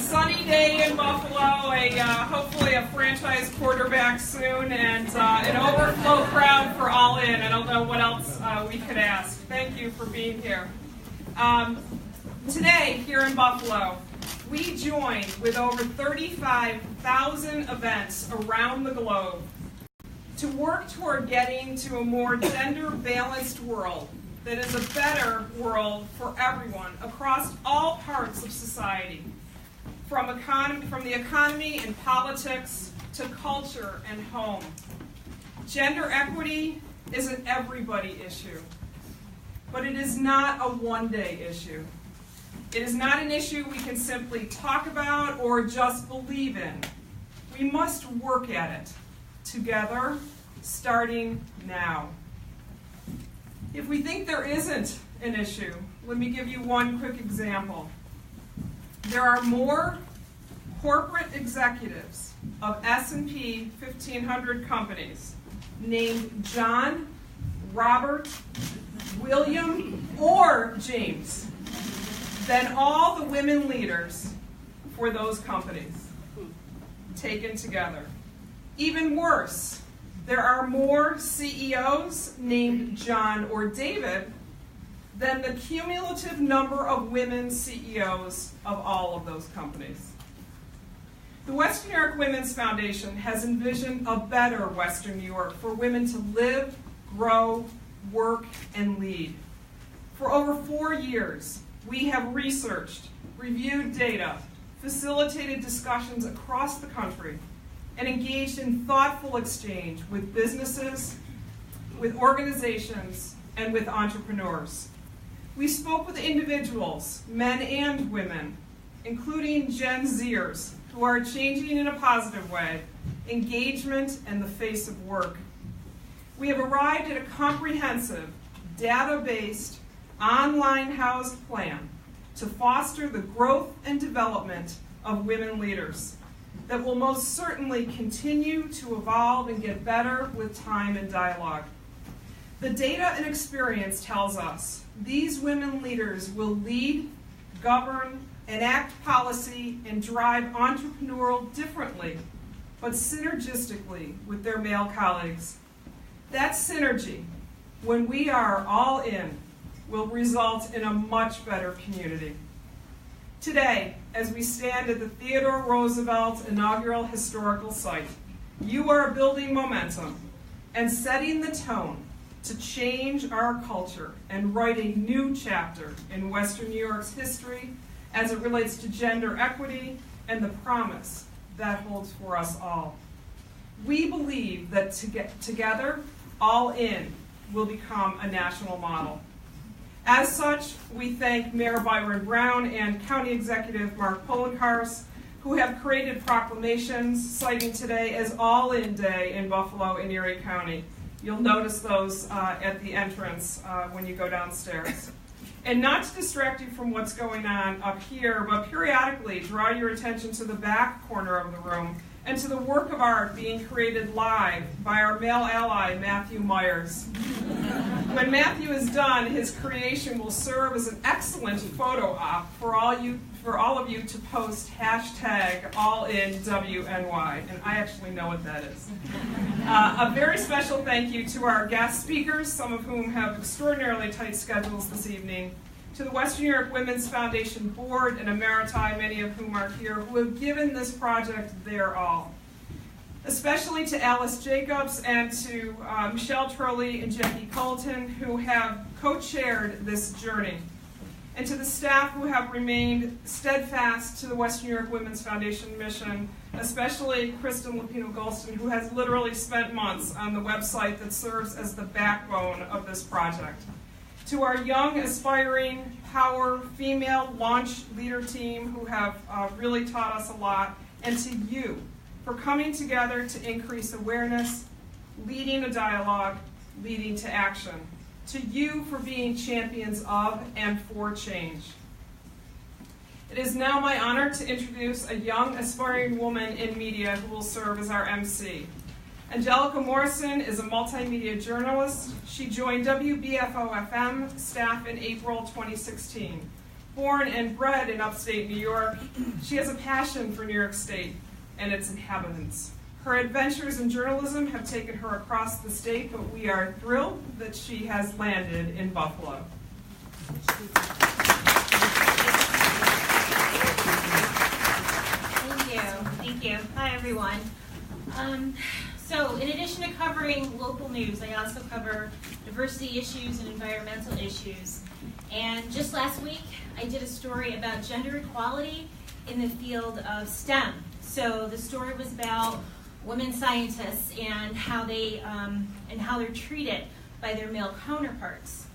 sunny day in Buffalo, hopefully a franchise quarterback soon, and an overflow crowd for All In. I don't know what else we could ask. Thank you for being here. Today, here in Buffalo, we join with over 35,000 events around the globe to work toward getting to a more gender-balanced world that is a better world for everyone across all parts of society, from the economy and politics to culture and home. Gender equity is an everybody issue, but it is not a one-day issue. It is not an issue we can simply talk about or just believe in. We must work at it together, starting now. If we think there isn't an issue, let me give you one quick example. There are more corporate executives of S&P 1500 companies named John, Robert, William, or James than all the women leaders for those companies taken together. Even worse, there are more CEOs named John or David than the cumulative number of women CEOs of all of those companies. The Western New York Women's Foundation has envisioned a better Western New York for women to live, grow, work, and lead. For over 4 years, we have researched, reviewed data, facilitated discussions across the country, and engaged in thoughtful exchange with businesses, with organizations, and with entrepreneurs. We spoke with individuals, men and women, including Gen Zers, who are changing in a positive way engagement and the face of work. We have arrived at a comprehensive, data-based, online-housed plan to foster the growth and development of women leaders that will most certainly continue to evolve and get better with time and dialogue. The data and experience tells us these women leaders will lead, govern, enact policy, and drive entrepreneurial differently, but synergistically with their male colleagues. That synergy, when we are all in, will result in a much better community. Today, as we stand at the Theodore Roosevelt Inaugural Historical Site, you are building momentum and setting the tone to change our culture and write a new chapter in Western New York's history as it relates to gender equity and the promise that holds for us all. We believe that together, All In will become a national model. As such, we thank Mayor Byron Brown and County Executive Mark Poloncarz, who have created proclamations citing today as All In Day in Buffalo and Erie County. You'll notice those at the entrance when you go downstairs. And not to distract you from what's going on up here, but periodically draw your attention to the back corner of the room and to the work of art being created live by our male ally, Matthew Myers. When Matthew is done, his creation will serve as an excellent photo op for all of you to post #AllInWNY, and I actually know what that is. A very special thank you to our guest speakers, some of whom have extraordinarily tight schedules this evening, to the Western New York Women's Foundation Board and Emeriti, many of whom are here, who have given this project their all. Especially to Alice Jacobs and to Michelle Trolley and Jackie Colton, who have co-chaired this journey. And to the staff who have remained steadfast to the Western New York Women's Foundation mission, especially Kristen Lupino-Golston, who has literally spent months on the website that serves as the backbone of this project. To our young, aspiring, power, female launch leader team who have really taught us a lot, and to you for coming together to increase awareness, leading a dialogue, leading to action. To you for being champions of and for change. It is now my honor to introduce a young, aspiring woman in media who will serve as our MC. Angelica Morrison is a multimedia journalist. She joined WBFO-FM staff in April 2016. Born and bred in upstate New York, she has a passion for New York State and its inhabitants. Her adventures in journalism have taken her across the state, but we are thrilled that she has landed in Buffalo. Thank you. Hi, everyone. So in addition to covering local news, I also cover diversity issues and environmental issues. And just last week, I did a story about gender equality in the field of STEM. So the story was about women scientists and how they're treated by their male counterparts.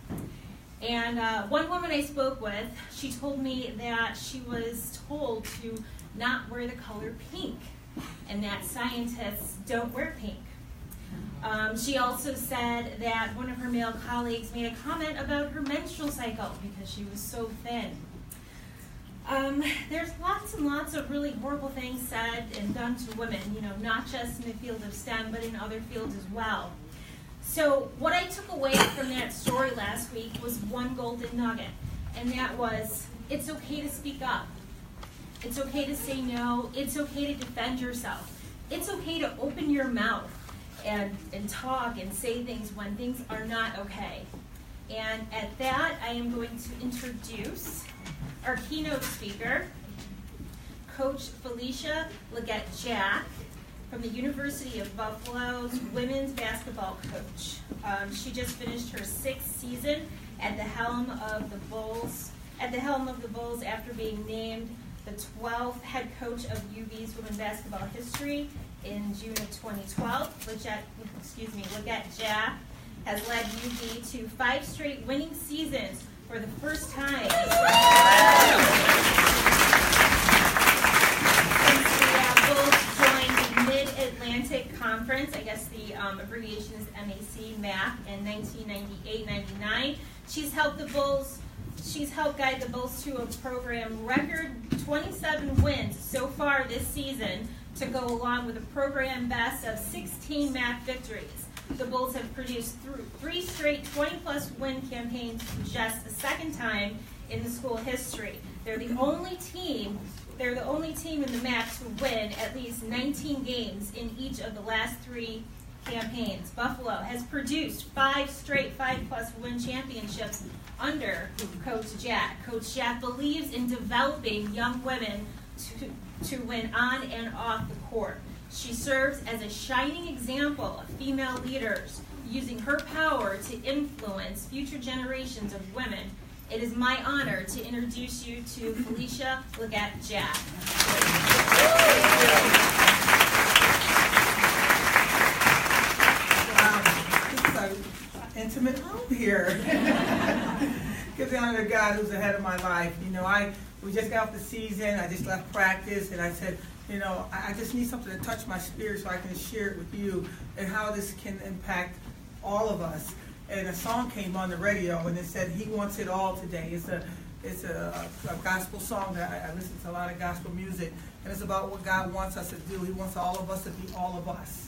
And one woman I spoke with, she told me that she was told to not wear the color pink, and that scientists don't wear pink. She also said that one of her male colleagues made a comment about her menstrual cycle because she was so thin. There's lots and lots of really horrible things said and done to women, not just in the field of STEM, but in other fields as well. So what I took away from that story last week was one golden nugget, and that was, it's okay to speak up. It's okay to say no. It's okay to defend yourself. It's okay to open your mouth and talk and say things when things are not okay. And at that, I am going to introduce our keynote speaker, Coach Felicia Leggett-Jack, from the University of Buffalo's women's basketball coach. She just finished her 6th season at the helm of the Bulls. After being named the 12th head coach of UV's women's basketball history in June of 2012. Leggett-Jack has led UV to 5 straight winning seasons for the first time since the Bulls joined the Mid-Atlantic Conference. I guess the abbreviation is MAC in 1998-99. She's helped guide the Bulls to a program record 27 wins so far this season, to go along with a program best of 16 MAC victories. The Bulls have produced 3 straight 20-plus win campaigns for just the second time in the school history. They're the only team in the MAC to win at least 19 games in each of the last 3 campaigns. Buffalo has produced 5 straight 5-plus win championships under Coach Jack. Coach Jack believes in developing young women to win on and off the court. She serves as a shining example of female leaders using her power to influence future generations of women. It is my honor to introduce you to Felicia Leggett-Jack. Intimate room here. Give the honor to God who's ahead of my life. We just got off the season. I just left practice, and I said, I just need something to touch my spirit so I can share it with you and how this can impact all of us. And a song came on the radio, and it said, "He Wants It All Today." It's a gospel song that I listen to a lot of gospel music, and it's about what God wants us to do. He wants all of us to be all of us.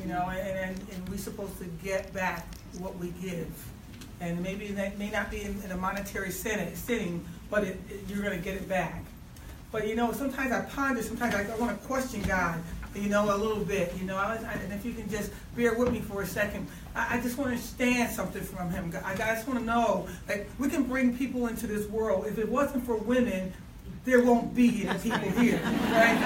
And we're supposed to get back what we give. And maybe that may not be in a monetary setting, but you're going to get it back. But sometimes I ponder, sometimes I want to question God, a little bit, and if you can just bear with me for a second, I just want to understand something from Him. I just want to know that we can bring people into this world. If it wasn't for women, there won't be any people here, right?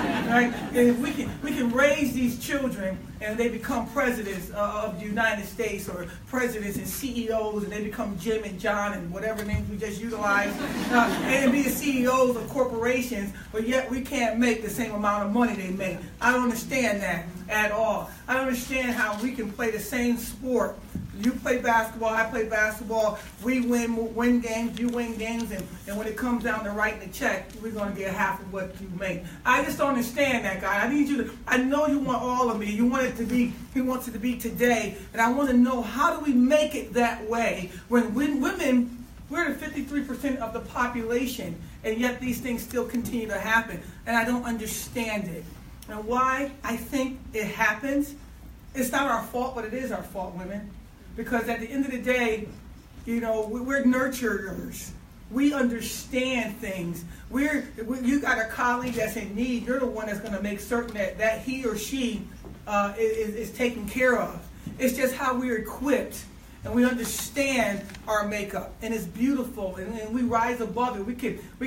And if we can raise these children and they become presidents of the United States, or presidents and CEOs, and they become Jim and John and whatever names we just utilize, and be the CEOs of corporations, but yet we can't make the same amount of money they make. I don't understand that at all. I don't understand how we can play the same sport. You play basketball, I play basketball, we win games, you win games, and when it comes down to writing a check, we're going to get half of what you make. I just don't understand that, God. I know you want all of me. You want it to be, He wants it to be today, and I want to know, how do we make it that way when women, we're 53% of the population, and yet these things still continue to happen, and I don't understand it. And why I think it happens, it's not our fault, but it is our fault, women. Because at the end of the day, we're nurturers. we understand things. You got a colleague that's in need. You're the one that's going to make certain that he or she is taken care of. It's just how we're equipped, and we understand our makeup, and it's beautiful, and we rise above it. We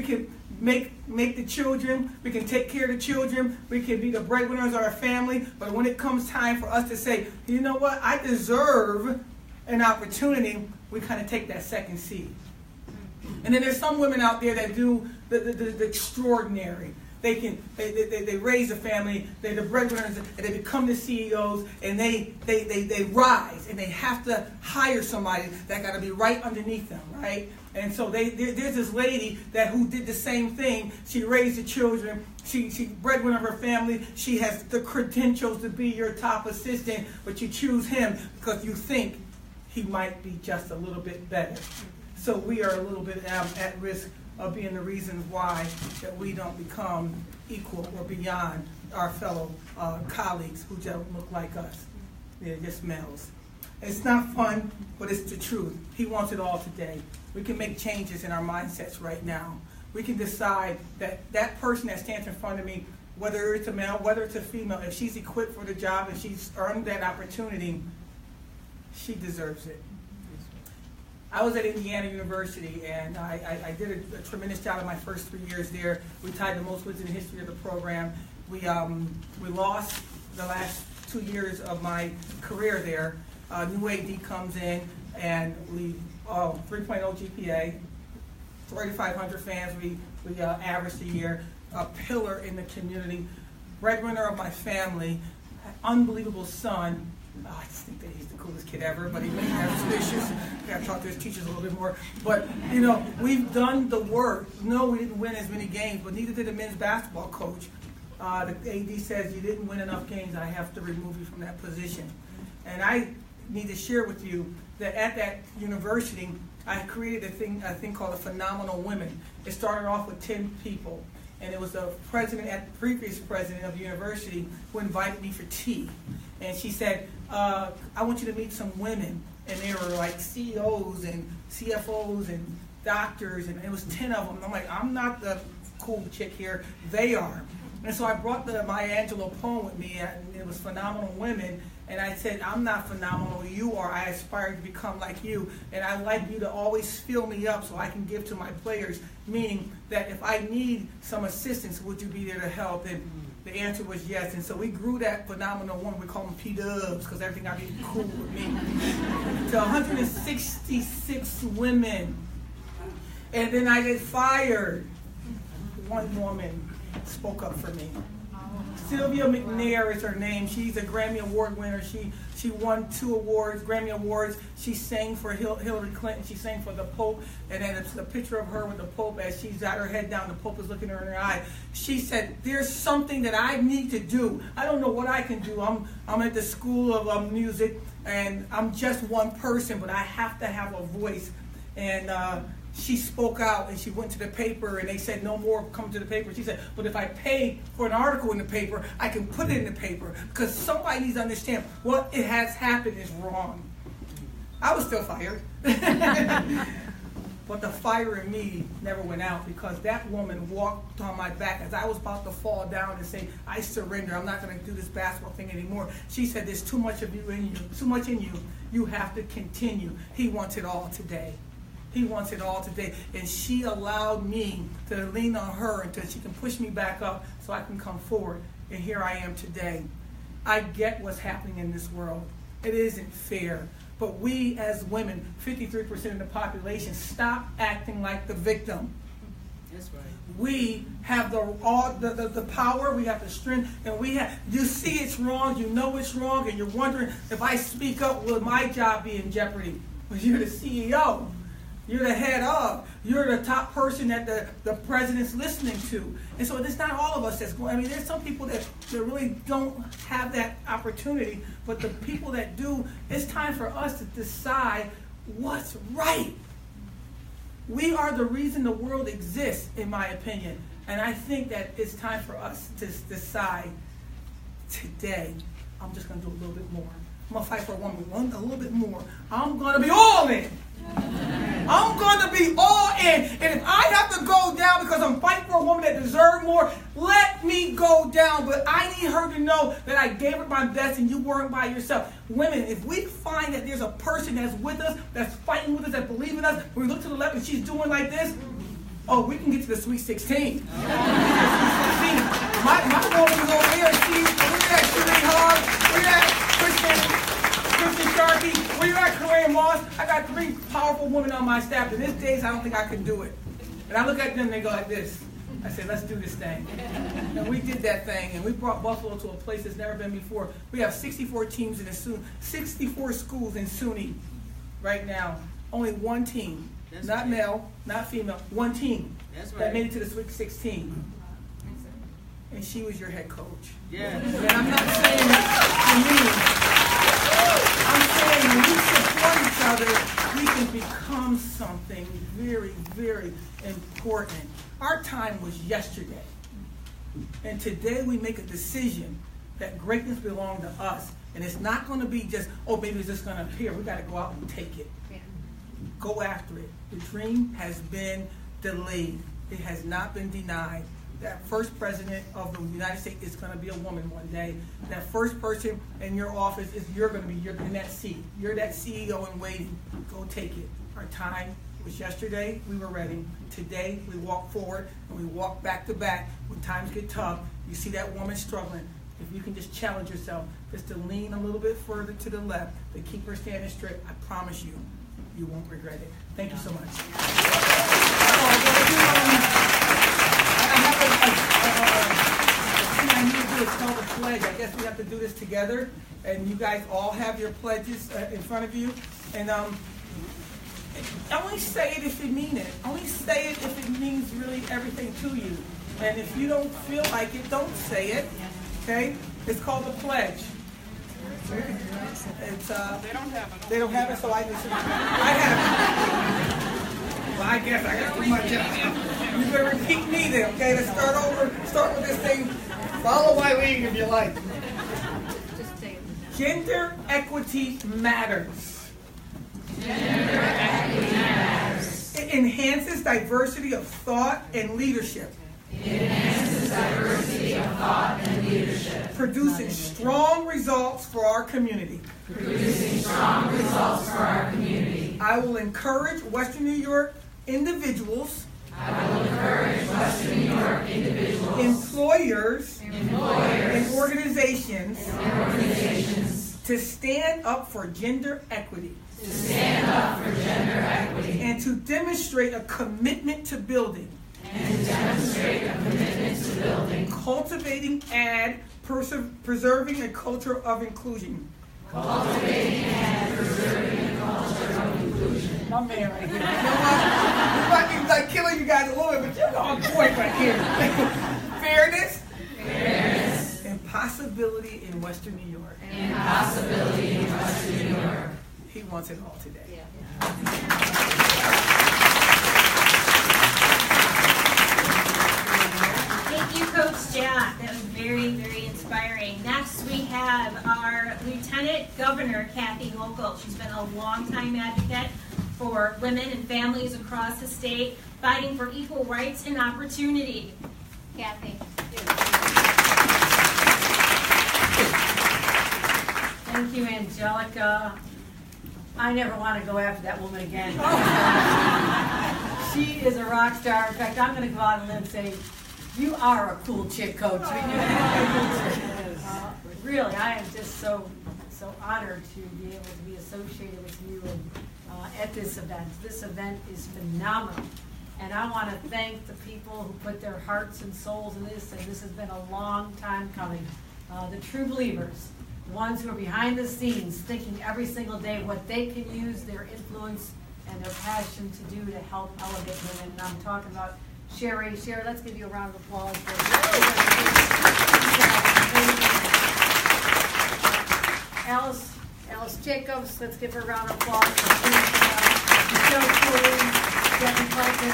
can make the children. We can take care of the children. We can be the breadwinners of our family. But when it comes time for us to say, you know what, I deserve an opportunity, we kind of take that second seat. And then there's some women out there that do the extraordinary. They raise a family, they're the breadwinners, and they become the CEOs, and they rise, and they have to hire somebody that got to be right underneath them, right? And so there's this lady who did the same thing. She raised the children, she breadwinner of her family, she has the credentials to be your top assistant, but you choose him because you think he might be just a little bit better. So we are a little bit at risk of being the reasons why that we don't become equal or beyond our fellow colleagues who don't look like us. They're just males. It's not fun, but it's the truth. He wants it all today. We can make changes in our mindsets right now. We can decide that that person that stands in front of me, whether it's a male, whether it's a female, if she's equipped for the job and she's earned that opportunity, she deserves it. I was at Indiana University, and I did a tremendous job in my first 3 years there. We tied the most wins in the history of the program. We lost the last 2 years of my career there. New AD comes in, and we 3.0 GPA, 3,500 fans we averaged a year, a pillar in the community, breadwinner of my family, unbelievable son. I just think that he's the coolest kid ever, but he may have some issues. I got to talk to his teachers a little bit more. But, we've done the work. No, we didn't win as many games, but neither did the men's basketball coach. The AD says, you didn't win enough games. I have to remove you from that position. And I need to share with you that at that university, I created a thing called a Phenomenal Women. It started off with 10 people. And it was the previous president of the university who invited me for tea. And she said, I want you to meet some women. And they were like CEOs and CFOs and doctors, and it was 10 of them. I'm like, I'm not the cool chick here. They are. And so I brought the Maya Angelou poem with me, and it was Phenomenal Women. And I said, I'm not phenomenal, you are. I aspire to become like you. And I'd like you to always fill me up so I can give to my players. Meaning that if I need some assistance, would you be there to help? And the answer was yes. And so we grew that Phenomenal Woman. We call them P-Dubs because everything got to be cool with me. To 166 women. And then I get fired. One woman spoke up for me. Sylvia McNair is her name. She's a Grammy Award winner. She won 2 awards, Grammy Awards. She sang for Hillary Clinton. She sang for the Pope. And then it's a picture of her with the Pope as she's got her head down. The Pope is looking her in her eye. She said, there's something that I need to do. I don't know what I can do. I'm at the School of Music, and I'm just one person, but I have to have a voice. And she spoke out, and she went to the paper, and they said, no more come to the paper. She said, but if I pay for an article in the paper, I can put it in the paper, because somebody needs to understand what it has happened is wrong. I was still fired. But the fire in me never went out, because that woman walked on my back as I was about to fall down and say, I surrender. I'm not going to do this basketball thing anymore. She said, there's too much of you in you, too much in you. You have to continue. He wants it all today. He wants it all today. And she allowed me to lean on her until she can push me back up so I can come forward. And here I am today. I get what's happening in this world. It isn't fair. But we as women, 53% of the population, stop acting like the victim. That's right. We have the power, we have the strength, and you see it's wrong, you know it's wrong, and you're wondering, if I speak up, will my job be in jeopardy? But you're the CEO. You're the head of. You're the top person that the president's listening to. And so it's not all of us that's going. I mean, there's some people that really don't have that opportunity. But the people that do, it's time for us to decide what's right. We are the reason the world exists, in my opinion. And I think that it's time for us to decide today, I'm just going to do a little bit more. I'm going to fight for a woman a little bit more. I'm going to be all in. I'm going to be all in. And if I have to go down because I'm fighting for a woman that deserves more, let me go down. But I need her to know that I gave her my best and you weren't by yourself. Women, if we find that there's a person that's with us, that's fighting with us, that believes in us, when we look to the left and she's doing like this, oh, we can get to the Sweet 16. My woman is over here. We're at Shireen Hogg. We're at Christian Sharkey. We're at Corinne Moss. I got 3 powerful women on my staff. In this days, I don't think I can do it. And I look at them and they go like this. I said, let's do this thing. And we did that thing, and we brought Buffalo to a place that's never been before. We have 64 teams in 64 schools in SUNY right now. Only one team. That's Not right. male, not female, one team That's that right. made it to the Sweet 16. And she was your head coach. Yeah. And I'm not saying that for me. I'm saying when we support each other, we can become something very, very important. Our time was yesterday. And today we make a decision that greatness belongs to us. And it's not going to be just, oh, maybe it's just going to appear. We got to go out and take it. Go after it. The dream has been delayed. It has not been denied. That first president of the United States is going to be a woman one day. That first person in your office you're going to be in that seat. You're that CEO in waiting. Go take it. Our time was yesterday. We were ready. Today we walk forward and we walk back to back. When times get tough, you see that woman struggling. If you can just challenge yourself, just to lean a little bit further to the left, to keep her standing straight, I promise you, you won't regret it. Thank you so much. I need to do is call the pledge. I guess we have to do this together. And you guys all have your pledges in front of you. And only say it if you mean it. Only say it if it means really everything to you. And if you don't feel like it, don't say it. Okay? It's called the pledge. It's They don't have it. they don't have it, so I have it. Well, I guess I got too much. You better repeat me then, okay? Let's start over. Start with this thing. Follow my lead if you like. Gender equity matters. Gender equity matters. It enhances diversity of thought and leadership. Producing strong results for our community. I will encourage Western New York individuals. Employers. And organizations. To stand up for gender equity. And to demonstrate a commitment to building. Cultivating and preserving a culture of inclusion. My man right here. You know what? We might be like killing you guys a little bit, but you're on point right here. Fairness. And possibility in Western New York. He wants it all today. Thank you, Coach Jack. That was very, very inspiring. Next, we have our Lieutenant Governor, Kathy Hochul. She's been a longtime advocate for women and families across the state, fighting for equal rights and opportunity. Kathy. Thank you, Angelica. I never want to go after that woman again. She is a rock star. In fact, I'm going to go out on a limb and say, you are a cool chick, Coach. Really, I am just so honored to be able to be associated with you at this event. This event is phenomenal. And I want to thank the people who put their hearts and souls in this, and this has been a long time coming. The true believers, the ones who are behind the scenes, thinking every single day what they can use their influence and their passion to do to help elevate women. And I'm talking about Sherry. Sherry, let's give you a round of applause. Alice Jacobs, let's give her a round of applause. Michelle Cooley, Debbie Parker,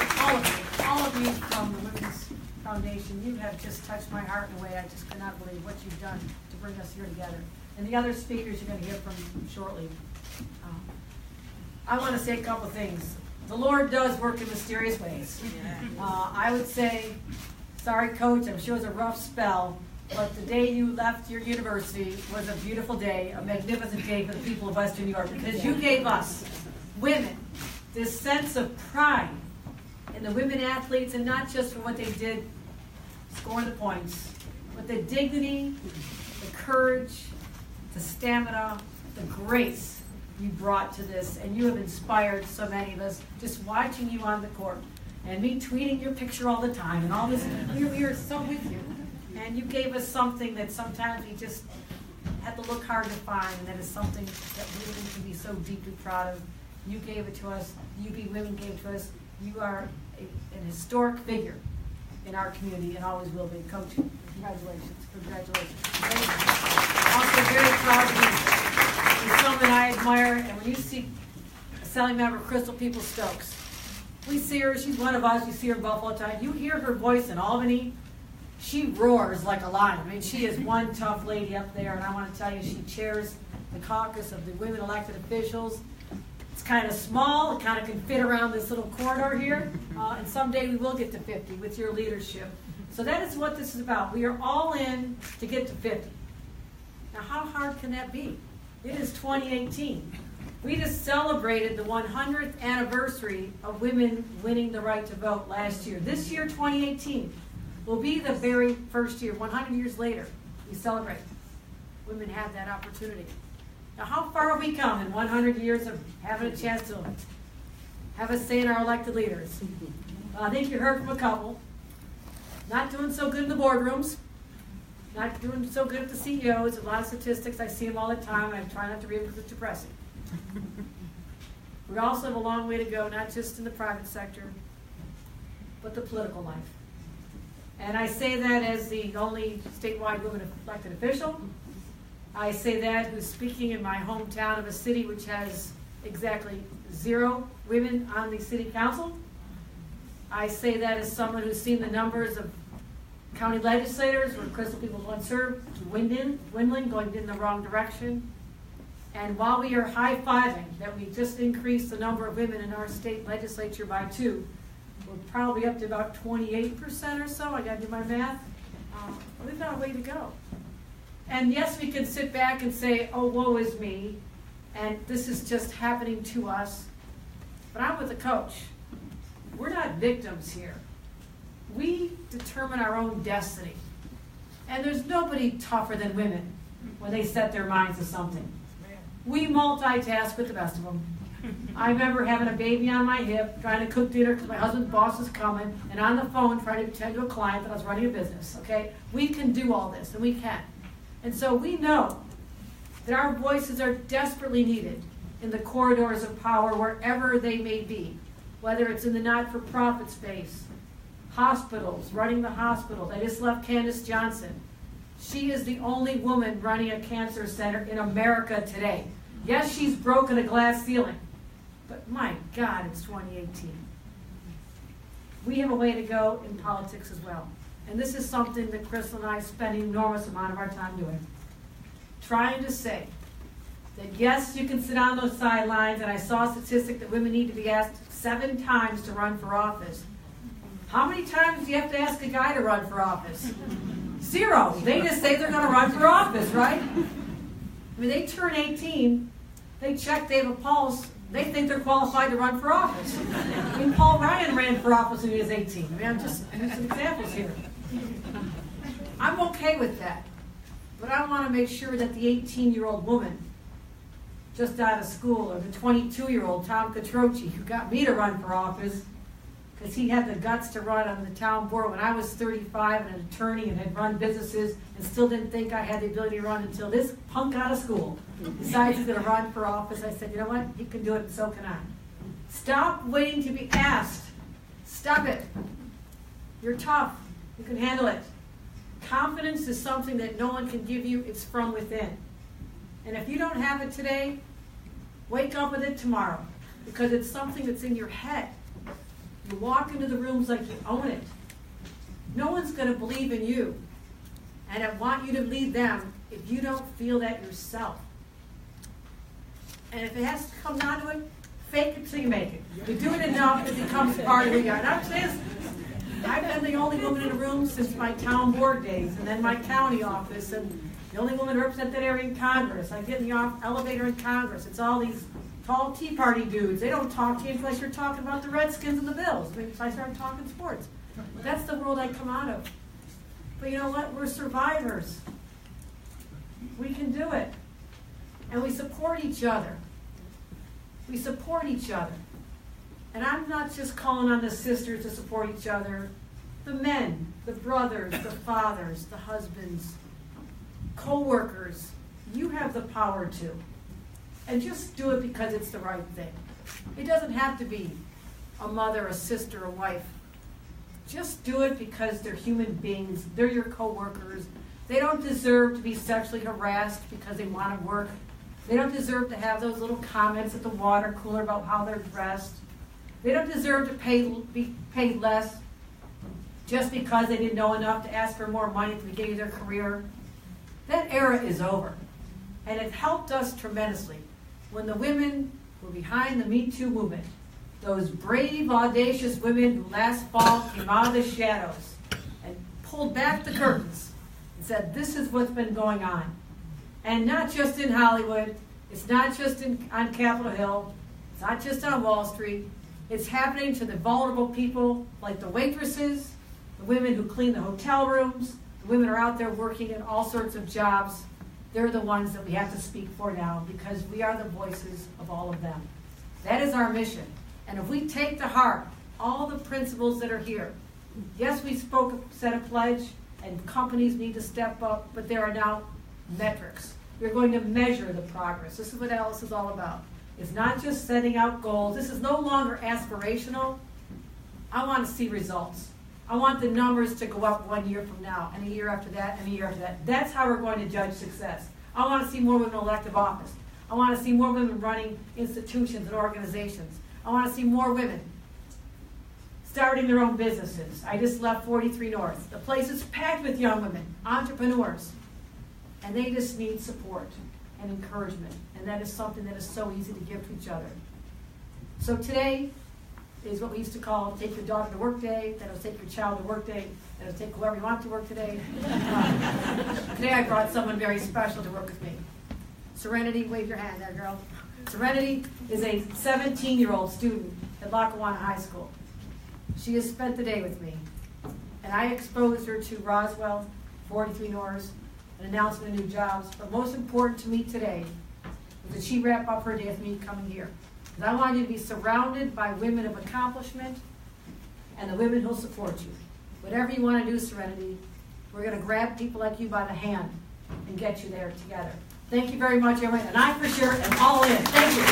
all of you from the Women's Foundation, you have just touched my heart in a way I just cannot believe what you've done to bring us here together. And the other speakers you're going to hear from shortly. I want to say a couple things. the Lord does work in mysterious ways. I would say, sorry, Coach, I'm sure it was a rough spell, but the day you left your university was a beautiful day, a magnificent day for the people of Western New York, because you gave us, women, this sense of pride in the women athletes, and not just for what they did, scoring the points, but the dignity, the courage, the stamina, the grace you brought to this, and you have inspired so many of us just watching you on the court, and me tweeting your picture all the time, and all this. We are so with you, and you gave us something that sometimes we just have to look hard to find, and that is something that women can be so deeply proud of. You gave it to us. UB Women gave it to us. You are an historic figure in our community, and always will be. Coach, congratulations. Congratulations. Also very proud of you. You're someone I admire, and when you see Assembly Member Crystal Peoples-Stokes, we see her, she's one of us, you see her in Buffalo time, you hear her voice in Albany, she roars like a lion. I mean, she is one tough lady up there, and I want to tell you, she chairs the caucus of the women elected officials. It's kind of small, it kind of can fit around this little corridor here, and someday we will get to 50 with your leadership. So that is what this is about. We are all in to get to 50. Now, how hard can that be? It is 2018. We just celebrated the 100th anniversary of women winning the right to vote last year. This year, 2018, will be the very first year, 100 years later, we celebrate. Women have that opportunity. Now, how far have we come in 100 years of having a chance to have a say in our elected leaders? Well, I think you heard from a couple. Not doing so good in the boardrooms. Not doing so good at the CEOs. A lot of statistics, I see them all the time, and I try not to read them because it's depressing. We also have a long way to go, not just in the private sector, but the political life. And I say that as the only statewide woman elected official. I say that who's speaking in my hometown of a city which has exactly 0 women on the city council. I say that as someone who's seen the numbers of county legislators where Crystal Peoples once served, dwindling, going in the wrong direction. And while we are high-fiving that we just increased the number of women in our state legislature by 2, we're probably up to about 28% or so. I got to do my math. We've got a way to go. And yes, we can sit back and say, oh, woe is me, and this is just happening to us. But I'm with the coach. We're not victims here. We determine our own destiny. And there's nobody tougher than women when they set their minds to something. We multitask with the best of them. I remember having a baby on my hip, trying to cook dinner because my husband's boss is coming, and on the phone trying to attend to a client that I was running a business, okay? We can do all this, and we can. And so we know that our voices are desperately needed in the corridors of power wherever they may be, whether it's in the not-for-profit space, hospitals, running the hospitals. I just left Candace Johnson. She is the only woman running a cancer center in America today. Yes, she's broken a glass ceiling, but my God, it's 2018. We have a way to go in politics as well. And this is something that Crystal and I spend an enormous amount of our time doing. Trying to say that yes, you can sit on those sidelines, and I saw a statistic that women need to be asked 7 times to run for office. How many times do you have to ask a guy to run for office? 0. They just say they're going to run for office, right? I mean, they turn 18, they check, they have a pulse, they think they're qualified to run for office. I mean, Paul Ryan ran for office when he was 18. I mean, I'm just some examples here. I'm okay with that. But I want to make sure that the 18-year-old woman just out of school, or the 22-year-old Tom Catroci, who got me to run for office, because he had the guts to run on the town board when I was 35 and an attorney and had run businesses and still didn't think I had the ability to run until this punk out of school decides he's going to run for office. I said, you know what? He can do it, and so can I. Stop waiting to be asked. Stop it. You're tough. You can handle it. Confidence is something that no one can give you. It's from within. And if you don't have it today, wake up with it tomorrow, because it's something that's in your head. You walk into the rooms like you own it. No one's going to believe in you. And I want you to lead them if you don't feel that yourself. And if it has to come down to it, fake it till you make it. You do it enough, it becomes part of who you are. And I'm saying, I've been the only woman in the room since my town board days, and then my county office, and the only woman to represent that area in Congress. I get in the elevator in Congress. It's all these tall Tea Party dudes. They don't talk to you unless you're talking about the Redskins and the Bills. So I start talking sports. That's the world I come out of. But you know what? We're survivors. We can do it. And we support each other. We support each other. And I'm not just calling on the sisters to support each other. The men, the brothers, the fathers, the husbands, co-workers, you have the power to. And just do it because it's the right thing. It doesn't have to be a mother, a sister, a wife. Just do it because they're human beings. They're your co-workers. They don't deserve to be sexually harassed because they want to work. They don't deserve to have those little comments at the water cooler about how they're dressed. They don't deserve to be paid less just because they didn't know enough to ask for more money at the beginning of their career. That era is over. And it helped us tremendously when the women who were behind the Me Too movement, those brave, audacious women who last fall came out of the shadows and pulled back the curtains and said, this is what's been going on. And not just in Hollywood, it's not just on Capitol Hill, it's not just on Wall Street, it's happening to the vulnerable people like the waitresses, the women who clean the hotel rooms, the women who are out there working in all sorts of jobs. They're the ones that we have to speak for now because we are the voices of all of them. That is our mission. And if we take to heart all the principles that are here, yes, we said a pledge, and companies need to step up, but there are now metrics. We're going to measure the progress. This is what Alice is all about. It's not just setting out goals. This is no longer aspirational. I want to see results. I want the numbers to go up 1 year from now, and a year after that, and a year after that. That's how we're going to judge success. I want to see more women in elective office. I want to see more women running institutions and organizations. I want to see more women starting their own businesses. I just left 43 North. The place is packed with young women, entrepreneurs, and they just need support and encouragement, and that is something that is so easy to give to each other. So today is what we used to call take your daughter to work day, then it'll take your child to work day, then it'll take whoever you want to work today. Today I brought someone very special to work with me. Serenity, wave your hand there, girl. Serenity is a 17-year-old student at Lackawanna High School. She has spent the day with me, and I exposed her to Roswell, 43 North, an announcement of new jobs. But most important to me today was that she wrap up her day with me coming here. Because I want you to be surrounded by women of accomplishment and the women who'll support you. Whatever you want to do, Serenity, we're going to grab people like you by the hand and get you there together. Thank you very much, everyone. And I for sure am all in. Thank you.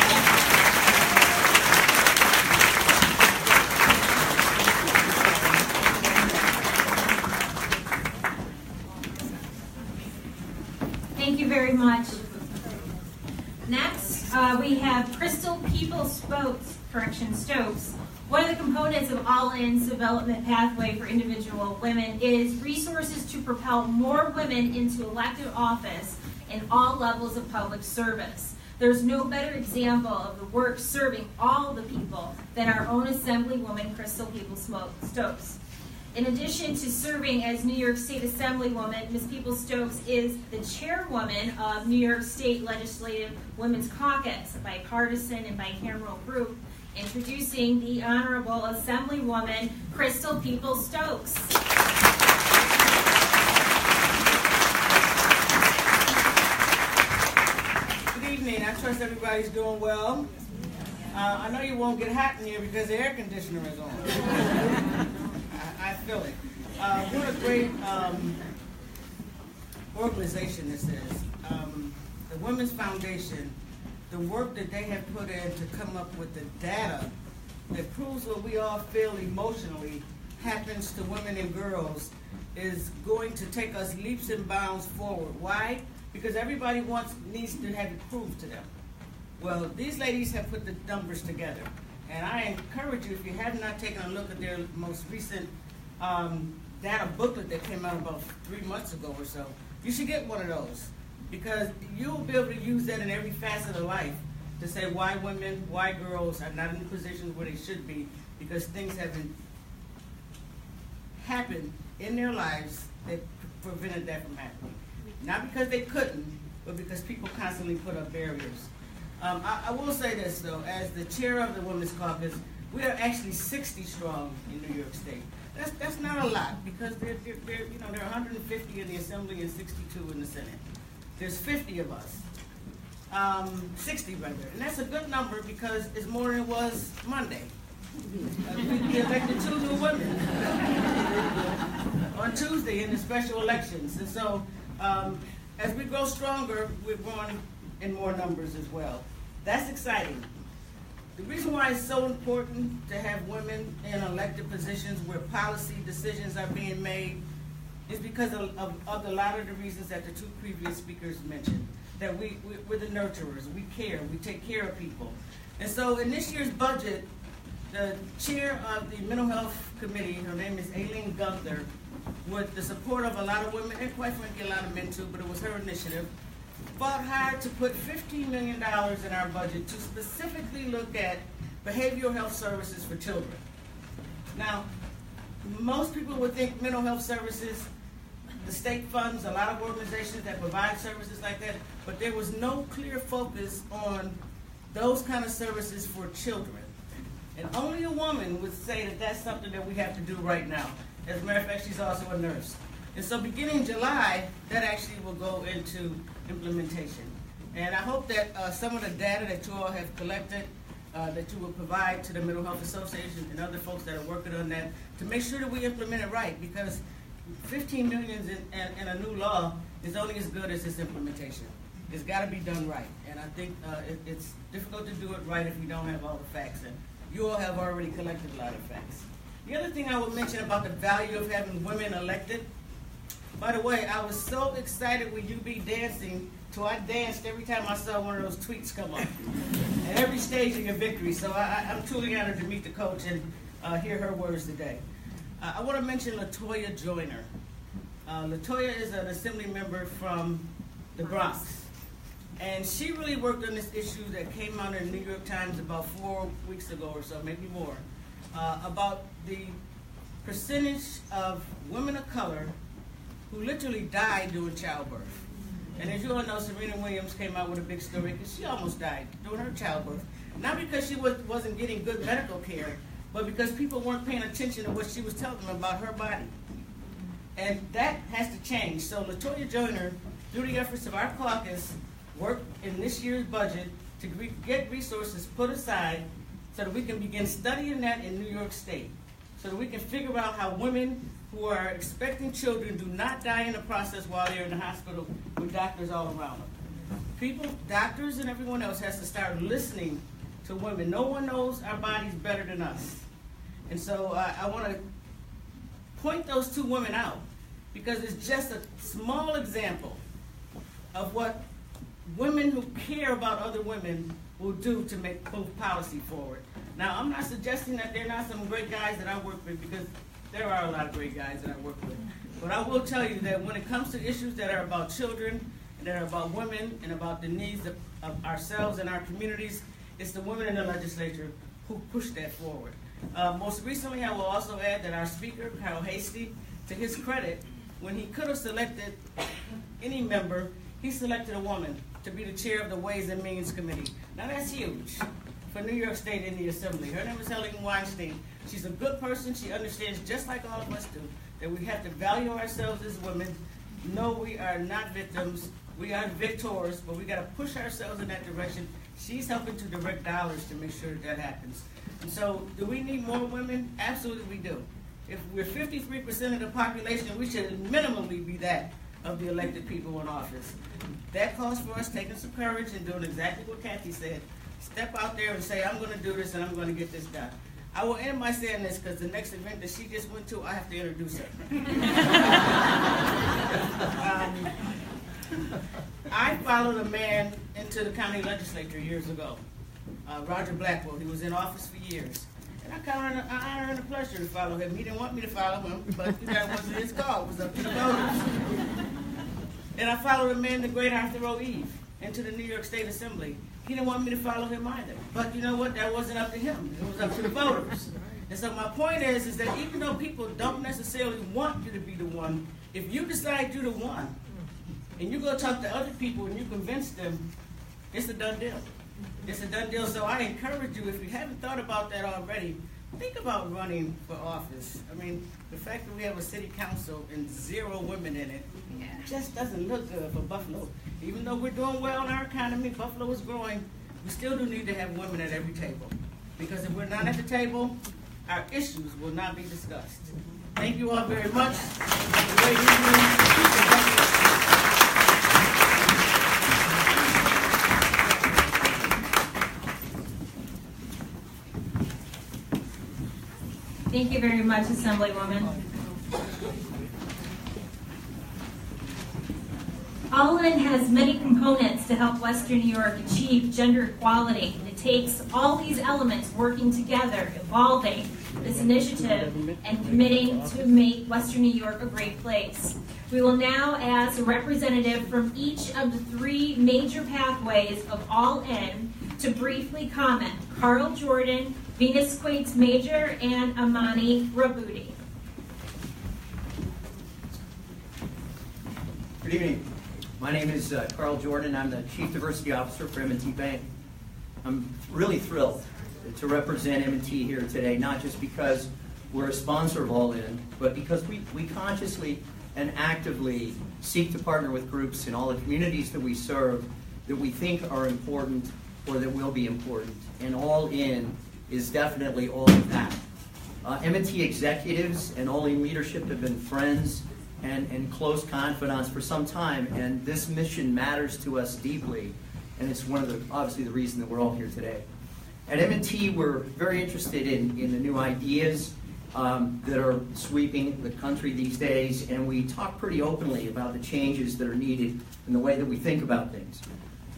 Thank you very much. Next, we have Crystal Stokes. One of the components of All In's development pathway for individual women is resources to propel more women into elective office in all levels of public service. There's no better example of the work serving all the people than our own Assemblywoman, Crystal Stokes. In addition to serving as New York State Assemblywoman, Ms. Peoples-Stokes is the chairwoman of New York State Legislative Women's Caucus, a bipartisan and bicameral group, introducing the Honorable Assemblywoman Crystal Peoples-Stokes. Good evening. I trust everybody's doing well. I know you won't get hot in here because the air conditioner is on. I feel it. What a great organization this is. The Women's Foundation, the work that they have put in to come up with the data that proves what we all feel emotionally happens to women and girls is going to take us leaps and bounds forward. Why? Because everybody needs to have it proved to them. Well, these ladies have put the numbers together. And I encourage you, if you have not taken a look at their most recent data booklet that came out about 3 months ago or so, you should get one of those because you'll be able to use that in every facet of life to say why women, why girls are not in the positions where they should be, because things haven't happened in their lives that prevented that from happening. Not because they couldn't, but because people constantly put up barriers. I will say this though, as the chair of the Women's Caucus, we are actually 60 strong in New York State. That's not a lot, because there are 150 in the Assembly and 62 in the Senate. There's 50 of us. 60 rather, and that's a good number because it's more than it was Monday. We elected 2 new women on Tuesday in the special elections, and so as we grow stronger, we're growing in more numbers as well. That's exciting. The reason why it's so important to have women in elected positions where policy decisions are being made is because of a lot of the reasons that the 2 previous speakers mentioned. That we're the nurturers, we care, we take care of people. And so in this year's budget, the chair of the Mental Health Committee, her name is Aileen Gunther, with the support of a lot of women, and quite frankly a lot of men too, but it was her initiative, fought hard to put $15 million in our budget to specifically look at behavioral health services for children. Now, most people would think mental health services, the state funds a lot of organizations that provide services like that, but there was no clear focus on those kind of services for children. And only a woman would say that that's something that we have to do right now. As a matter of fact, she's also a nurse. And so beginning July, that actually will go into implementation. And I hope that some of the data that you all have collected, that you will provide to the Mental Health Association and other folks that are working on that to make sure that we implement it right, because 15 million in a new law is only as good as its implementation. It's got to be done right, and I think it's difficult to do it right if you don't have all the facts, and you all have already collected a lot of facts. The other thing I would mention about the value of having women elected, by the way, I was so excited with UB dancing, so I danced every time I saw one of those tweets come up, at every stage of your victory, so I'm truly honored to meet the coach and hear her words today. I want to mention Latoya Joyner. Latoya is an assembly member from the Bronx. And she really worked on this issue that came out in the New York Times about 4 weeks ago or so, maybe more, about the percentage of women of color who literally died during childbirth. And as you all know, Serena Williams came out with a big story because she almost died during her childbirth. Not because she wasn't getting good medical care, but because people weren't paying attention to what she was telling them about her body. And that has to change. So Latoya Joyner, through the efforts of our caucus, worked in this year's budget to get resources put aside so that we can begin studying that in New York State, so that we can figure out how women who are expecting children do not die in the process while they're in the hospital with doctors all around them. People, doctors and everyone else has to start listening to women. No one knows our bodies better than us. And so I want to point those 2 women out because it's just a small example of what women who care about other women will do to move policy forward. Now, I'm not suggesting that there are not some great guys that I work with, because there are a lot of great guys that I work with. But I will tell you that when it comes to issues that are about children, and that are about women, and about the needs of ourselves and our communities, it's the women in the legislature who push that forward. Most recently, I will also add that our speaker, Carol Hastie, to his credit, when he could have selected any member, he selected a woman to be the chair of the Ways and Means Committee. Now that's huge for New York State in the Assembly. Her name is Helen Weinstein. She's a good person. She understands, just like all of us do, that we have to value ourselves as women. No, we are not victims. We are victors, but we got to push ourselves in that direction. She's helping to direct dollars to make sure that happens. And so, do we need more women? Absolutely we do. If we're 53% of the population, we should minimally be that of the elected people in office. That calls for us taking some courage and doing exactly what Kathy said. Step out there and say, I'm going to do this and I'm going to get this done. I will end by saying this because the next event that she just went to, I have to introduce her. I followed a man into the county legislature years ago, Roger Blackwell. He was in office for years. And I kind of an honor and a pleasure to follow him. He didn't want me to follow him, but that wasn't his call. It was up to the voters. And I followed a man, the great Arthur O. Eve, into the New York State Assembly. He didn't want me to follow him either. But you know what? That wasn't up to him. It was up to the voters. And so my point is that even though people don't necessarily want you to be the one, if you decide you're the one, and you go talk to other people and you convince them, it's a done deal. It's a done deal. So I encourage you, if you haven't thought about that already, think about running for office. I mean, the fact that we have a city council and 0 women in it just doesn't look good for Buffalo. Even though we're doing well in our economy, Buffalo is growing, we still do need to have women at every table. Because if we're not at the table, our issues will not be discussed. Thank you all very much. Thank you very much, Assemblywoman. All In has many components to help Western New York achieve gender equality. It takes all these elements working together, evolving this initiative, and committing to make Western New York a great place. We will now ask a representative from each of the 3 major pathways of All In to briefly comment. Carl Jordan, Venus Quates Major, and Amani Rabudi. Good evening. My name is Carl Jordan. I'm the Chief Diversity Officer for M&T Bank. I'm really thrilled to represent M&T here today, not just because we're a sponsor of All In, but because we consciously and actively seek to partner with groups in all the communities that we serve that we think are important or that will be important. And All In is definitely all of that. M&T executives and All In leadership have been friends and close confidants for some time, and this mission matters to us deeply, and it's one of the, obviously, the reason that we're all here today. At M&T, we're very interested in the new ideas that are sweeping the country these days, and we talk pretty openly about the changes that are needed in the way that we think about things.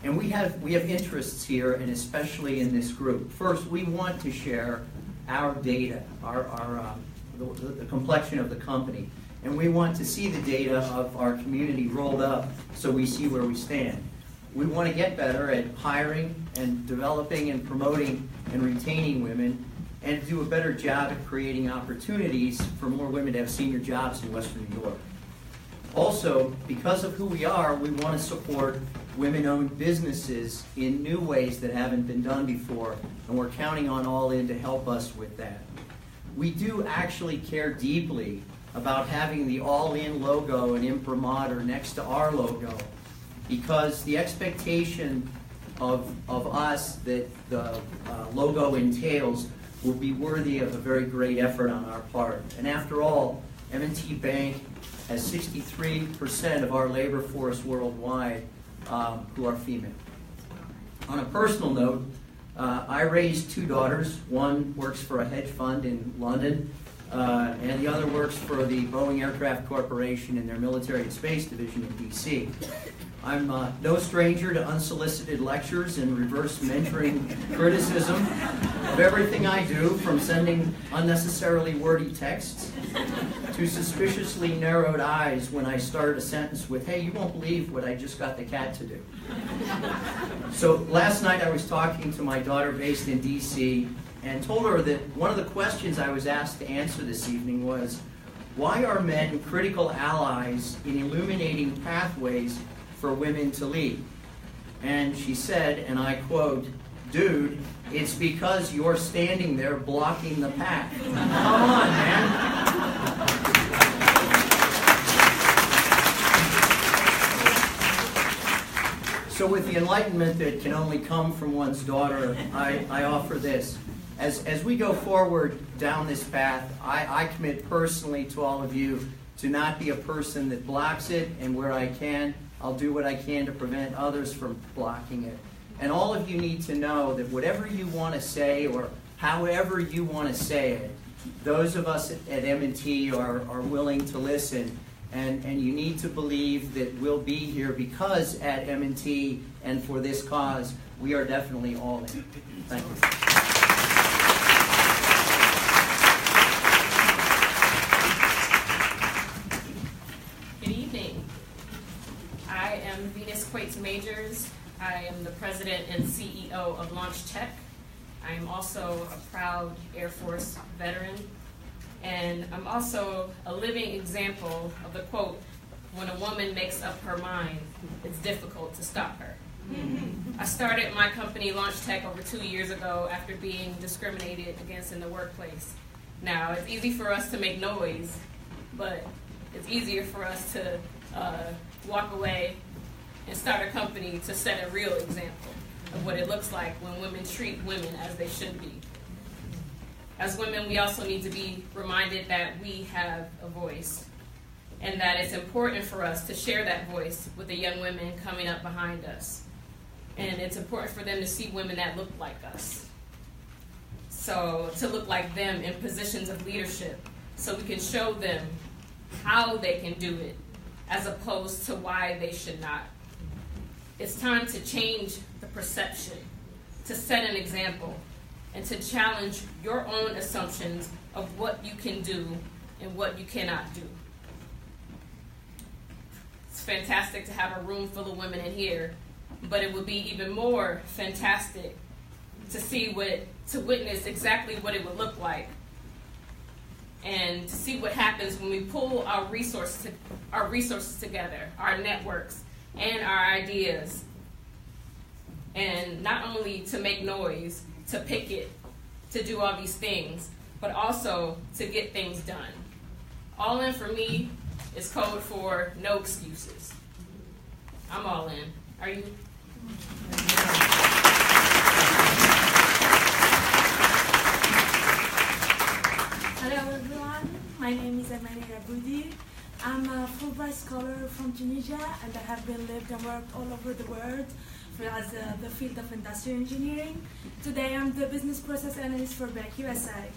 And we have interests here, and especially in this group. First, we want to share our data, the complexion of the company. And we want to see the data of our community rolled up so we see where we stand. We want to get better at hiring and developing and promoting and retaining women, and do a better job at creating opportunities for more women to have senior jobs in Western New York. Also, because of who we are, we want to support women-owned businesses in new ways that haven't been done before, and we're counting on All In to help us with that. We do actually care deeply about having the All In logo and imprimatur next to our logo, because the expectation of us that the logo entails will be worthy of a very great effort on our part. And after all, M&T Bank has 63% of our labor force worldwide who are female. On a personal note, I raised 2 daughters. One works for a hedge fund in London, and the other works for the Boeing Aircraft Corporation in their military and space division in D.C. I'm no stranger to unsolicited lectures and reverse mentoring criticism of everything I do, from sending unnecessarily wordy texts to suspiciously narrowed eyes when I start a sentence with, "Hey, you won't believe what I just got the cat to do." So last night I was talking to my daughter based in D.C. and told her that one of the questions I was asked to answer this evening was, why are men critical allies in illuminating pathways for women to lead? And she said, and I quote, "Dude, it's because you're standing there blocking the path." Come on, man. So with the enlightenment that can only come from one's daughter, I offer this. As we go forward down this path, I commit personally to all of you to not be a person that blocks it, and where I can, I'll do what I can to prevent others from blocking it. And all of you need to know that whatever you want to say, or however you want to say it, those of us at M&T are willing to listen. And you need to believe that we'll be here because at M&T and for this cause, we are definitely all in. Thank you. Good evening. I am Venus Quates Majors. I am the president and CEO of Launch Tech. I am also a proud Air Force veteran, and I'm also a living example of the quote, "When a woman makes up her mind, it's difficult to stop her." I started my company, Launch Tech, over 2 years ago after being discriminated against in the workplace. Now, it's easy for us to make noise, but it's easier for us to walk away and start a company to set a real example of what it looks like when women treat women as they should be. As women, we also need to be reminded that we have a voice, and that it's important for us to share that voice with the young women coming up behind us. And it's important for them to see women that look like us. So to look like them in positions of leadership, so we can show them how they can do it, as opposed to why they should not. It's time to change the perception, to set an example, and to challenge your own assumptions of what you can do and what you cannot do. It's fantastic to have a room full of women in here, but it would be even more fantastic to witness exactly what it would look like, and to see what happens when we pull our resources together, our networks, and our ideas, and not only to make noise, to picket, to do all these things, but also to get things done. All in for me is code for no excuses. I'm all in. Are you? Hello everyone, my name is Amani Raboudi. I'm a Fulbright scholar from Tunisia, and I have been lived and worked all over the world as the field of industrial engineering. Today I'm the business process analyst for BEC USA.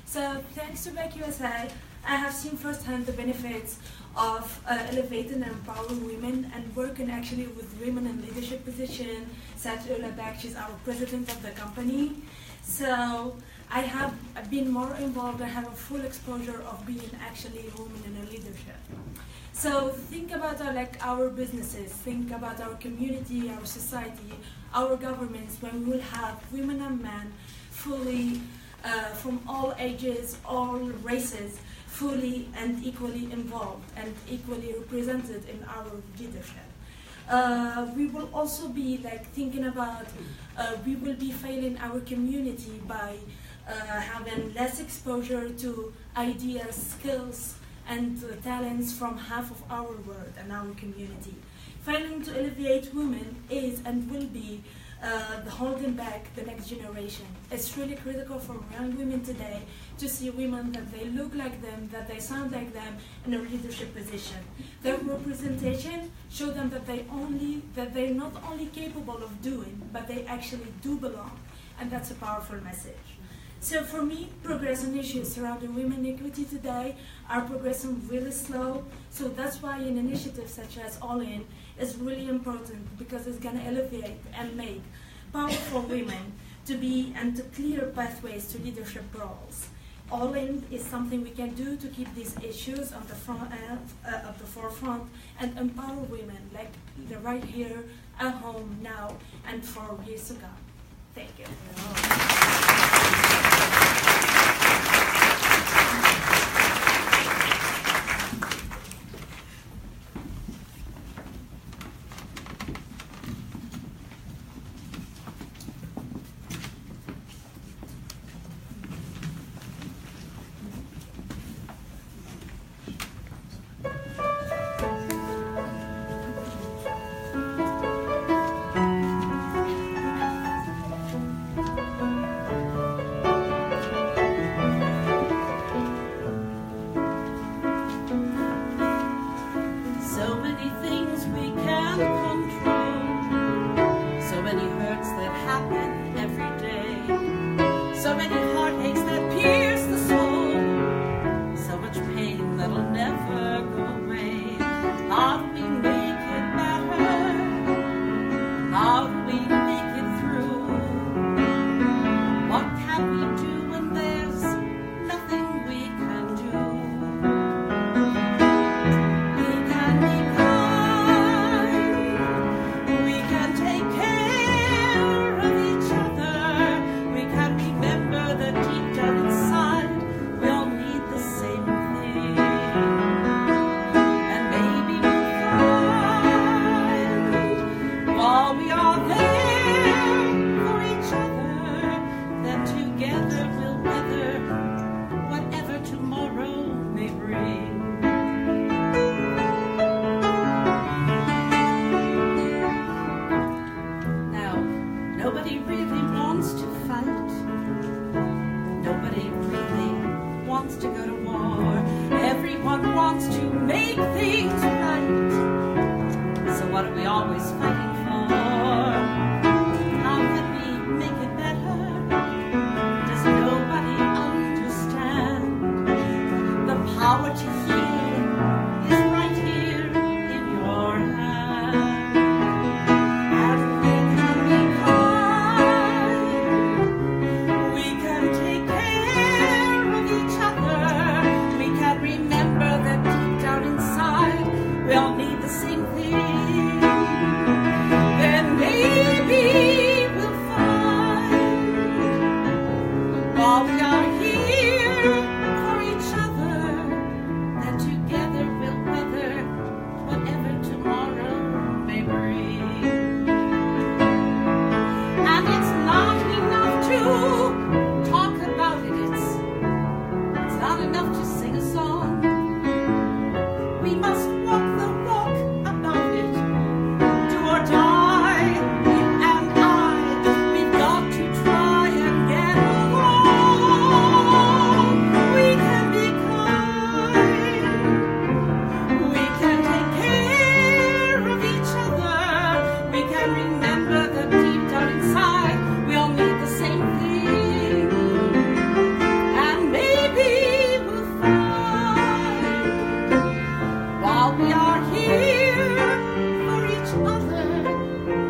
So thanks to BEC USA, I have seen firsthand the benefits of elevating and empowering women, and working actually with women in leadership positions, such as Ola Beck, she's our president of the company. So I have been more involved, I have a full exposure of being actually a woman in a leadership. So think about our businesses, think about our community, our society, our governments, when we will have women and men fully, from all ages, all races, fully and equally involved and equally represented in our leadership. We will also be thinking about, we will be failing our community by having less exposure to ideas, skills, and talents from half of our world and our community. Failing to elevate women is and will be holding back the next generation. It's really critical for young women today to see women that they look like them, that they sound like them in a leadership position. Their representation show them that they're not only capable of doing, but they actually do belong, and that's a powerful message. So for me, progress on issues surrounding women equity today are progressing really slow. So that's why an initiative such as All In is really important, because it's going to elevate and make powerful women to be and to clear pathways to leadership roles. All In is something we can do to keep these issues on the forefront and empower women, like they're right here at home now and for years to come. Thank you. What are we always fighting for? How can we make it better? Does nobody understand? The power to heal is right here in your hand. And we can be kind. We can take care of each other. We can remember that deep down inside we all need the same thing. Then maybe we'll find while we are here for each other that together we'll weather whatever tomorrow may bring. And it's not enough to talk about it. It's not enough to sing a song. We must walk the walk about it. Do or die, you and I. We've got to try and get along. We can be kind. We can take care of each other. We can remember that deep down inside we all need the same thing. And maybe we'll find while we are here for each other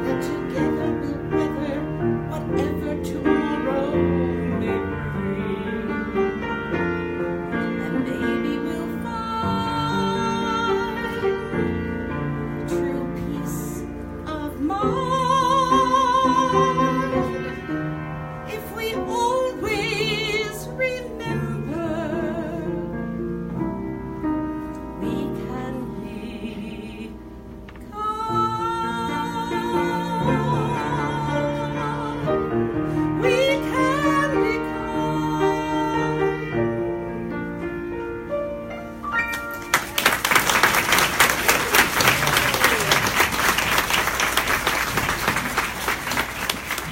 that together we'll weather whatever tomorrow may bring. And maybe we'll find true peace of mind if we always remember we can be kind. We can be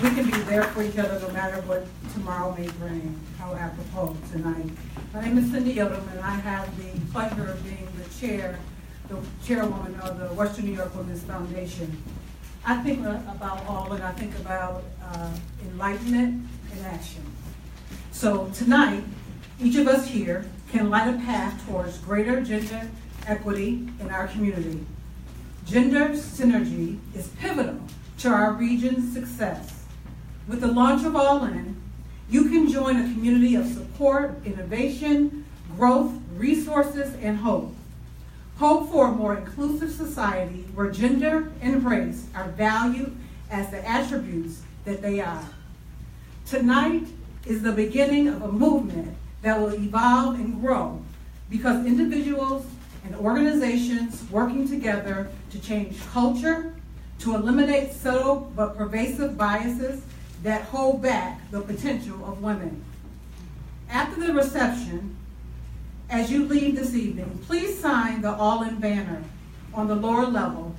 We can be there for each other no matter what tomorrow may bring. How apropos tonight. My name is Cindy Edelman, and I have the pleasure of being the chairwoman of the Western New York Women's Foundation. I think about all, and I think about enlightenment and action. So tonight, each of us here can light a path towards greater gender equity in our community. Gender synergy is pivotal to our region's success. With the launch of All In, you can join a community of support, innovation, growth, resources, and hope. Hope for a more inclusive society where gender and race are valued as the attributes that they are. Tonight is the beginning of a movement that will evolve and grow because individuals and organizations working together to change culture, to eliminate subtle but pervasive biases that hold back the potential of women. After the reception, as you leave this evening, please sign the All In banner on the lower level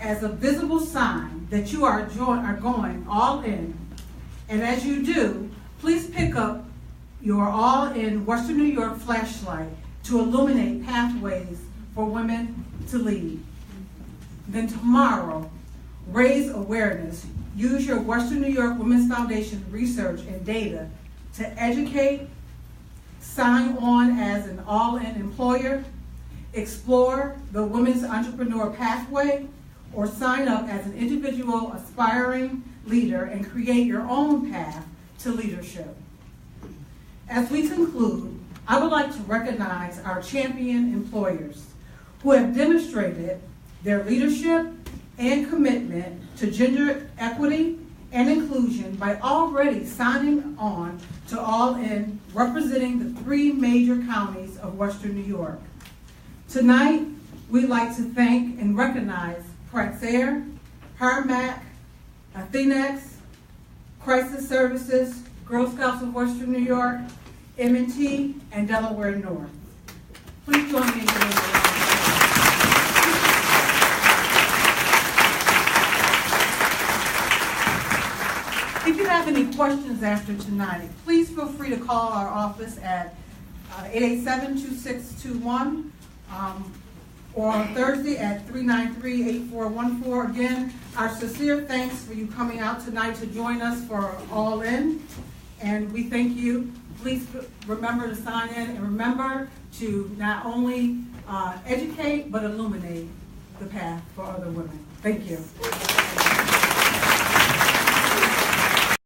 as a visible sign that you are going all in. And as you do, please pick up your All In Western New York flashlight to illuminate pathways for women to lead. Then tomorrow, raise awareness. Use your Western New York Women's Foundation research and data to educate, sign on as an all-in employer, explore the Women's Entrepreneur Pathway, or sign up as an individual aspiring leader and create your own path to leadership. As we conclude, I would like to recognize our champion employers who have demonstrated their leadership and commitment to gender equity and inclusion by already signing on to All In, representing the 3 major counties of Western New York. Tonight, we'd like to thank and recognize Praxair, Harmac, Athenex, Crisis Services, Girl Scouts of Western New York, M&T, and Delaware North. Please join me in giving them a round of applause. If you have any questions after tonight, please feel free to call our office at 887-2621. or on Thursday at 393-8414. Again, our sincere thanks for you coming out tonight to join us for All In, and we thank you. Please remember to sign in, and remember to not only educate, but illuminate the path for other women. Thank you.